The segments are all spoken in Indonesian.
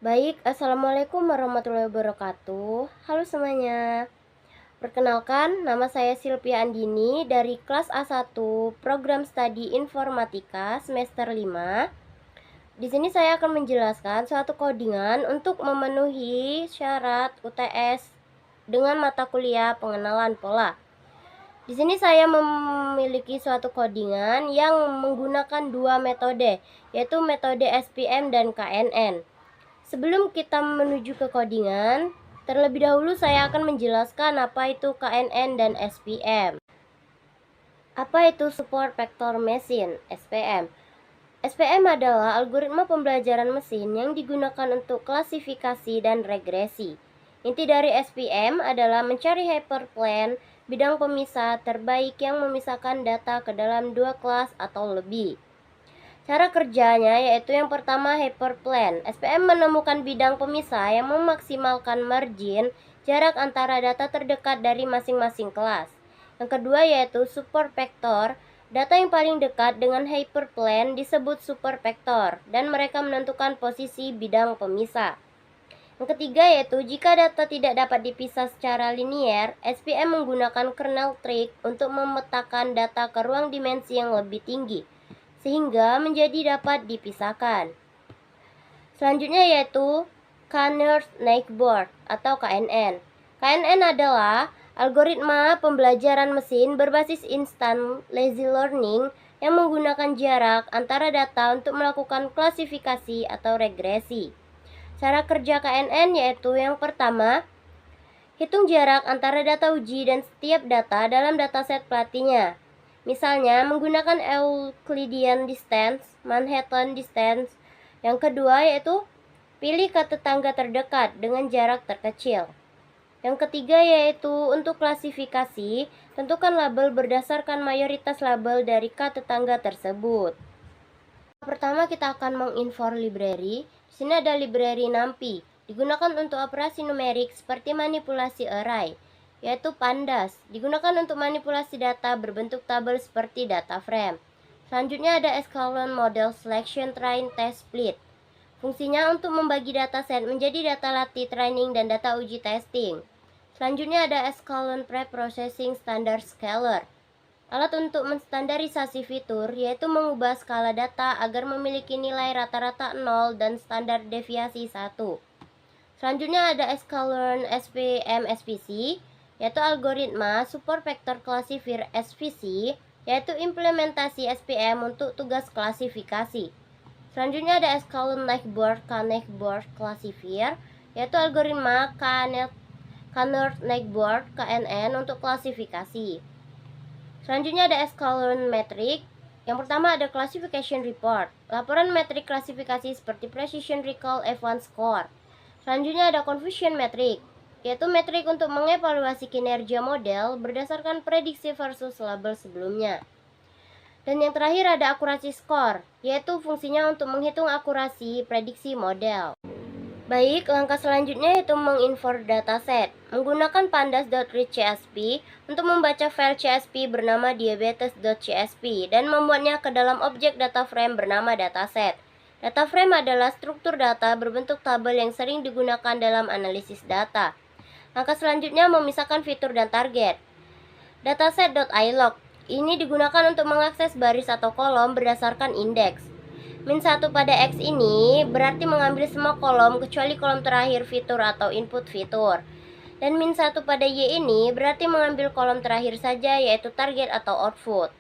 Baik, Assalamualaikum warahmatullahi wabarakatuh. Halo semuanya. Perkenalkan, nama saya Silvia Andini dari kelas A1 Program Studi Informatika semester 5. Di sini saya akan menjelaskan suatu codingan untuk memenuhi syarat UTS dengan mata kuliah pengenalan pola. Di sini saya memiliki suatu codingan yang menggunakan dua metode, yaitu metode SPM dan KNN. Sebelum kita menuju ke codingan, terlebih dahulu saya akan menjelaskan apa itu KNN dan SPM. Apa itu Support Vector Machine, SPM? SPM adalah algoritma pembelajaran mesin yang digunakan untuk klasifikasi dan regresi. Inti dari SPM adalah mencari hyperplane, bidang pemisah terbaik yang memisahkan data ke dalam dua kelas atau lebih. Cara kerjanya yaitu yang pertama hyperplane. SPM menemukan bidang pemisah yang memaksimalkan margin jarak antara data terdekat dari masing-masing kelas. Yang kedua yaitu super vector. Data yang paling dekat dengan hyperplane disebut super vector dan mereka menentukan posisi bidang pemisah. Yang ketiga yaitu jika data tidak dapat dipisah secara linier, SPM menggunakan kernel trick untuk memetakan data ke ruang dimensi yang lebih tinggi sehingga menjadi dapat dipisahkan. Selanjutnya yaitu Kanner Neighbor atau KNN. KNN adalah algoritma pembelajaran mesin berbasis instant lazy learning yang menggunakan jarak antara data untuk melakukan klasifikasi atau regresi. Cara kerja KNN yaitu yang pertama, hitung jarak antara data uji dan setiap data dalam dataset pelatihnya. Misalnya menggunakan Euclidean distance, Manhattan distance. Yang kedua yaitu pilih ke tetangga terdekat dengan jarak terkecil. Yang ketiga yaitu untuk klasifikasi, tentukan label berdasarkan mayoritas label dari K tetangga tersebut. Pertama kita akan mengimport library. Di sini ada library NumPy, digunakan untuk operasi numerik seperti manipulasi array, yaitu Pandas, digunakan untuk manipulasi data berbentuk tabel seperti data frame. Selanjutnya ada Scikit Model Selection Train Test Split. Fungsinya untuk membagi dataset menjadi data latih training dan data uji testing. Selanjutnya ada Scikit Preprocessing Standard Scaler. Alat untuk menstandarisasi fitur yaitu mengubah skala data agar memiliki nilai rata-rata 0 dan standar deviasi 1. Selanjutnya ada Sklearn SPM SVC, yaitu algoritma Support Vector Classifier SVC, yaitu implementasi SPM untuk tugas klasifikasi. Selanjutnya ada Sklearn Neighbor K-Neighbor Classifier, yaitu algoritma Kanner Neighbor KNN untuk klasifikasi. Selanjutnya ada Sklearn Metric. Yang pertama ada Classification Report, laporan metrik klasifikasi seperti Precision Recall F1 Score. Selanjutnya ada Confusion Metric, yaitu metrik untuk mengevaluasi kinerja model berdasarkan prediksi versus label sebelumnya. Dan yang terakhir ada Accuracy Score, yaitu fungsinya untuk menghitung akurasi prediksi model. Baik, langkah selanjutnya yaitu mengimport dataset. Menggunakan pandas.read.csv untuk membaca file CSV bernama diabetes.csv dan membuatnya ke dalam objek data frame bernama dataset. Data frame adalah struktur data berbentuk tabel yang sering digunakan dalam analisis data. Langkah selanjutnya memisahkan fitur dan target. Dataset.ilog ini digunakan untuk mengakses baris atau kolom berdasarkan indeks. Min1 pada X ini berarti mengambil semua kolom kecuali kolom terakhir fitur atau input fitur. Dan min1 pada Y ini berarti mengambil kolom terakhir saja yaitu target atau output.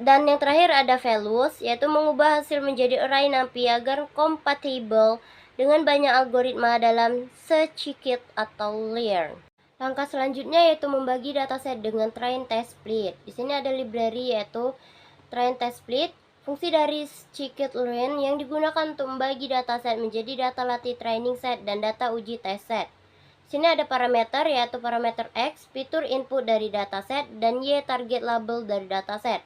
Dan yang terakhir ada values, yaitu mengubah hasil menjadi array NumPy agar kompatibel dengan banyak algoritma dalam Scikit atau Learn. Langkah selanjutnya yaitu membagi dataset dengan train test split. Di sini ada library yaitu train test split. Fungsi dari Scikit-learn yang digunakan untuk membagi dataset menjadi data latih training set dan data uji test set. Sini ada parameter yaitu parameter X, fitur input dari dataset, dan Y target label dari dataset.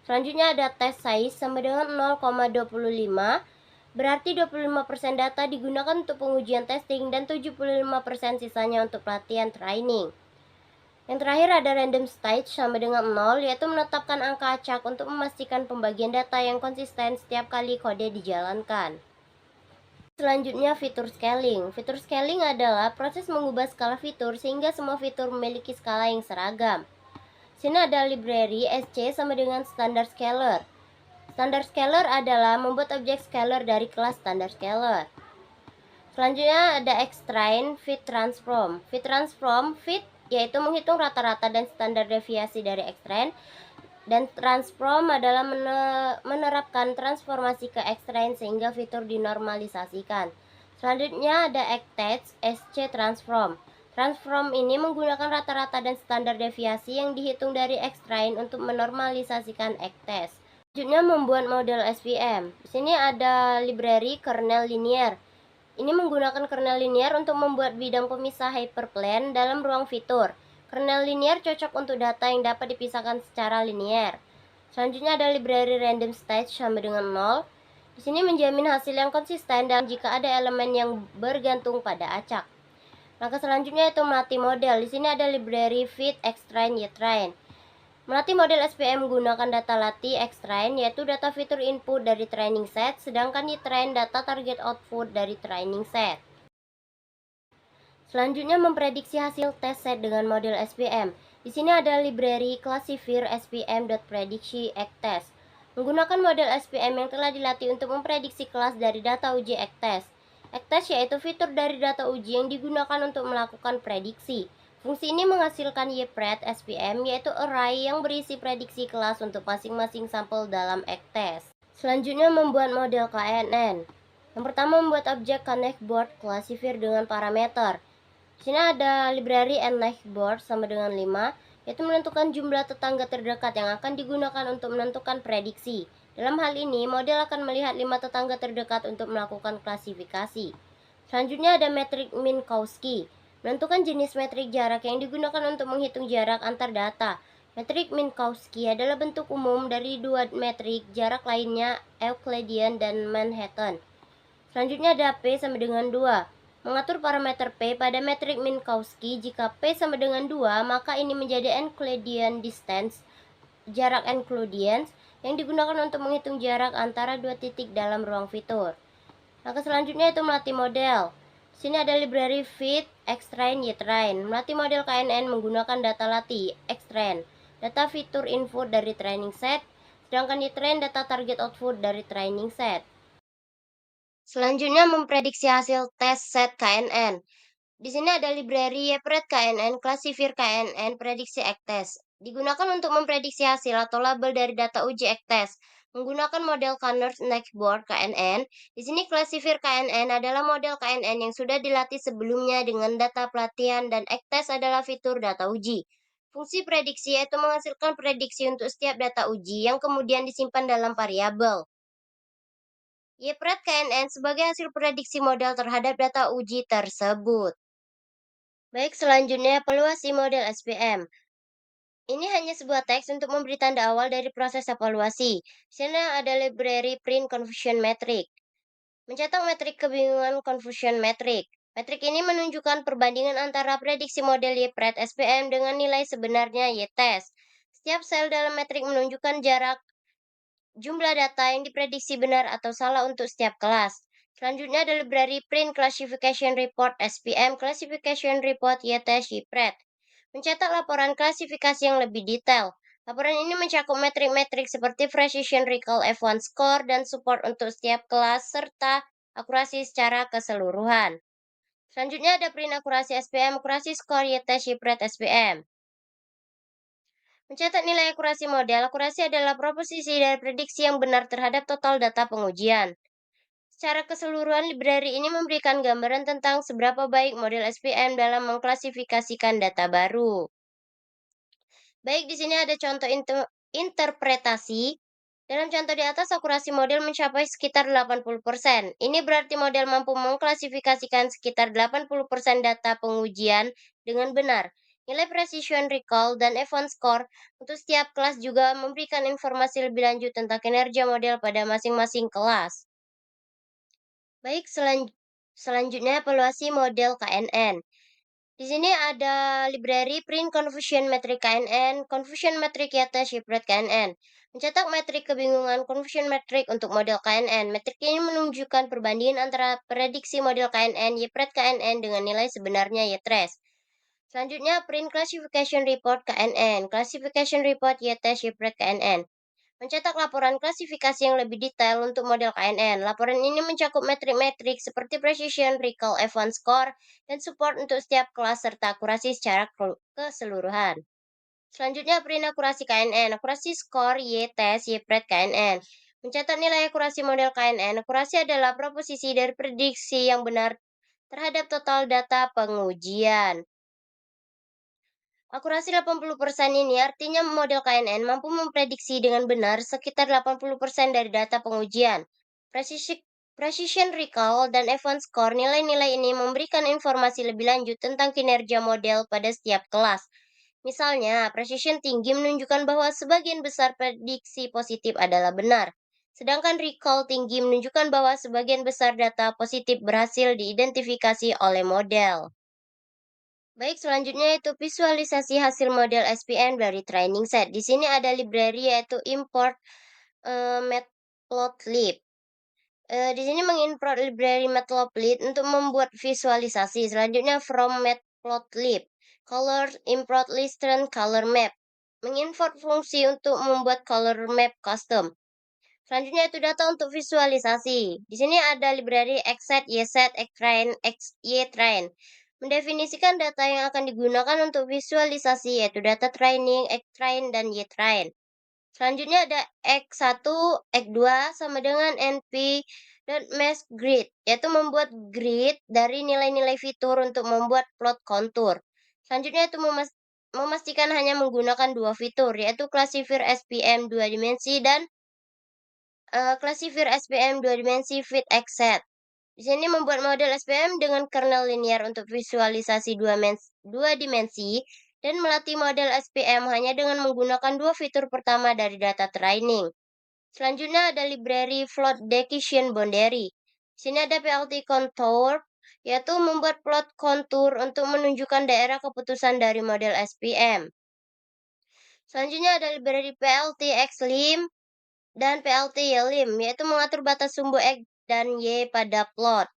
Selanjutnya ada test size sama dengan 0,25, berarti 25% data digunakan untuk pengujian testing dan 75% sisanya untuk pelatihan training. Yang terakhir ada random stage sama dengan 0, yaitu menetapkan angka acak untuk memastikan pembagian data yang konsisten setiap kali kode dijalankan. Selanjutnya fitur scaling. Fitur scaling adalah proses mengubah skala fitur sehingga semua fitur memiliki skala yang seragam. Sini ada library SC sama dengan standard scalar. Standard scalar adalah membuat objek scalar dari kelas standard scalar. Selanjutnya ada extrain fit transform. Fit transform fit yaitu menghitung rata-rata dan standar deviasi dari extrain, dan transform adalah menerapkan transformasi ke extrain sehingga fitur dinormalisasikan. Selanjutnya ada attach SC transform. Transform ini menggunakan rata-rata dan standar deviasi yang dihitung dari extrain untuk menormalisasikan attach. Selanjutnya membuat model SVM. Di sini ada library kernel linear. Ini menggunakan kernel linear untuk membuat bidang pemisah hyperplane dalam ruang fitur. Kernel linear cocok untuk data yang dapat dipisahkan secara linear. Selanjutnya ada library random stage sama dengan 0. Di sini menjamin hasil yang konsisten dan jika ada elemen yang bergantung pada acak. Langkah selanjutnya itu melatih model. Di sini ada library fit extrain ytrain. Melatih model SPM menggunakan data latih extrain yaitu data fitur input dari training set, sedangkan ytrain data target output dari training set. Selanjutnya memprediksi hasil test set dengan model SPM. Di sini ada library classifier spm.prediction.test. Menggunakan model SPM yang telah dilatih untuk memprediksi kelas dari data uji test. Test yaitu fitur dari data uji yang digunakan untuk melakukan prediksi. Fungsi ini menghasilkan YPRED SPM yaitu array yang berisi prediksi kelas untuk masing-masing sampel dalam test. Selanjutnya membuat model KNN. Yang pertama membuat objek connect board classifier dengan parameter. Di sini ada library nLikeBoard sama dengan 5, yaitu menentukan jumlah tetangga terdekat yang akan digunakan untuk menentukan prediksi. Dalam hal ini, model akan melihat 5 tetangga terdekat untuk melakukan klasifikasi. Selanjutnya ada metrik Minkowski. Menentukan jenis metrik jarak yang digunakan untuk menghitung jarak antar data. Metrik Minkowski adalah bentuk umum dari dua metrik jarak lainnya, Euclidean dan Manhattan. Selanjutnya ada P sama dengan 2. Mengatur parameter P pada metrik Minkowski. Jika P sama dengan 2, maka ini menjadi Euclidean distance, jarak Euclidean yang digunakan untuk menghitung jarak antara dua titik dalam ruang fitur. Langkah selanjutnya itu melatih model. Sini ada library fit extrain ytrain. Melatih model KNN menggunakan data latih extrain, data fitur input dari training set, sedangkan ytrain data target output dari training set. Selanjutnya memprediksi hasil tes set KNN. Di sini ada library YPRED KNN, Classifier KNN, Prediksi Actest. Digunakan untuk memprediksi hasil atau label dari data uji Actest. Menggunakan model Connors Nextboard KNN. Di sini Classifier KNN adalah model KNN yang sudah dilatih sebelumnya dengan data pelatihan dan Actest adalah fitur data uji. Fungsi prediksi yaitu menghasilkan prediksi untuk setiap data uji yang kemudian disimpan dalam variabel. YPRED KNN sebagai hasil prediksi model terhadap data uji tersebut. Baik, selanjutnya evaluasi model SPM. Ini hanya sebuah teks untuk memberi tanda awal dari proses evaluasi. Di sini ada library print confusion metric. Mencetak metrik kebingungan confusion metric. Metrik ini menunjukkan perbandingan antara prediksi model YPRED SPM dengan nilai sebenarnya Y-test. Setiap sel dalam metrik menunjukkan jarak jumlah data yang diprediksi benar atau salah untuk setiap kelas. Selanjutnya ada library print classification report SPM classification report YTS YPRED. Mencetak laporan klasifikasi yang lebih detail. Laporan ini mencakup metrik-metrik seperti precision recall F1 score dan support untuk setiap kelas serta akurasi secara keseluruhan. Selanjutnya ada print akurasi SPM, akurasi score YTS YPRED SPM. Mencatat nilai akurasi model. Akurasi adalah proposisi dari prediksi yang benar terhadap total data pengujian. Secara keseluruhan, library ini memberikan gambaran tentang seberapa baik model SPM dalam mengklasifikasikan data baru. Baik, di sini ada contoh interpretasi. Dalam contoh di atas, akurasi model mencapai sekitar 80%. Ini berarti model mampu mengklasifikasikan sekitar 80% data pengujian dengan benar. Nilai precision recall dan F1 score untuk setiap kelas juga memberikan informasi lebih lanjut tentang kinerja model pada masing-masing kelas. Baik, selanjutnya evaluasi model KNN. Di sini ada library print confusion metric KNN, confusion metric YT shipret KNN. Mencetak metrik kebingungan confusion metric untuk model KNN. Metrik ini menunjukkan perbandingan antara prediksi model KNN, YPRET KNN dengan nilai sebenarnya YTRES. Selanjutnya, print classification report KNN, classification report YT shipret KNN. Mencetak laporan klasifikasi yang lebih detail untuk model KNN. Laporan ini mencakup metrik-metrik seperti precision, recall, F1 score, dan support untuk setiap kelas serta akurasi secara keseluruhan. Selanjutnya, print akurasi KNN. Akurasi skor Y-test YPRET KNN. Mencatat nilai akurasi model KNN. Akurasi adalah proposisi dari prediksi yang benar terhadap total data pengujian. Akurasi 80% ini artinya model KNN mampu memprediksi dengan benar sekitar 80% dari data pengujian. Precision recall dan F1 score nilai-nilai ini memberikan informasi lebih lanjut tentang kinerja model pada setiap kelas. Misalnya, precision tinggi menunjukkan bahwa sebagian besar prediksi positif adalah benar. Sedangkan recall tinggi menunjukkan bahwa sebagian besar data positif berhasil diidentifikasi oleh model. Baik, selanjutnya itu visualisasi hasil model SPM dari training set. Di sini ada library yaitu import matplotlib. Di sini mengimport library matplotlib untuk membuat visualisasi. Selanjutnya from matplotlib, color import list and color map. Mengimport fungsi untuk membuat color map custom. Selanjutnya itu data untuk visualisasi. Di sini ada library xset, yset, xtrain, ytrain. Mendefinisikan data yang akan digunakan untuk visualisasi yaitu data training, xtrain, dan ytrain. Selanjutnya ada x1, x2 sama dengan np dan mask grid, yaitu membuat grid dari nilai-nilai fitur untuk membuat plot kontur. Selanjutnya itu memastikan hanya menggunakan dua fitur, yaitu classifier SPM 2 dimensi dan classifier SPM 2 dimensi fit xset. Di sini membuat model SPM dengan kernel linear untuk visualisasi dua dimensi dan melatih model SPM hanya dengan menggunakan dua fitur pertama dari data training. Selanjutnya ada library float decision boundary. Di sini ada PLT contour, yaitu membuat plot kontur untuk menunjukkan daerah keputusan dari model SPM. Selanjutnya ada library PLT xlim dan PLT ylim, yaitu mengatur batas sumbu X dan Y pada plot.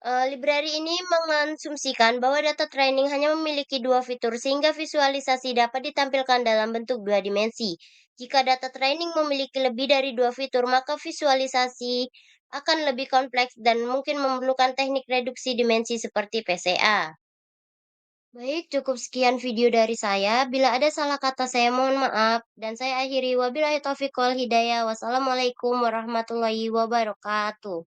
Library ini mengasumsikan bahwa data training hanya memiliki dua fitur sehingga visualisasi dapat ditampilkan dalam bentuk dua dimensi. Jika data training memiliki lebih dari dua fitur, maka visualisasi akan lebih kompleks dan mungkin memerlukan teknik reduksi dimensi seperti PCA. Baik, cukup sekian video dari saya. Bila ada salah kata saya mohon maaf. Dan saya akhiri wabillahi taufiq wal hidayah. Wassalamualaikum warahmatullahi wabarakatuh.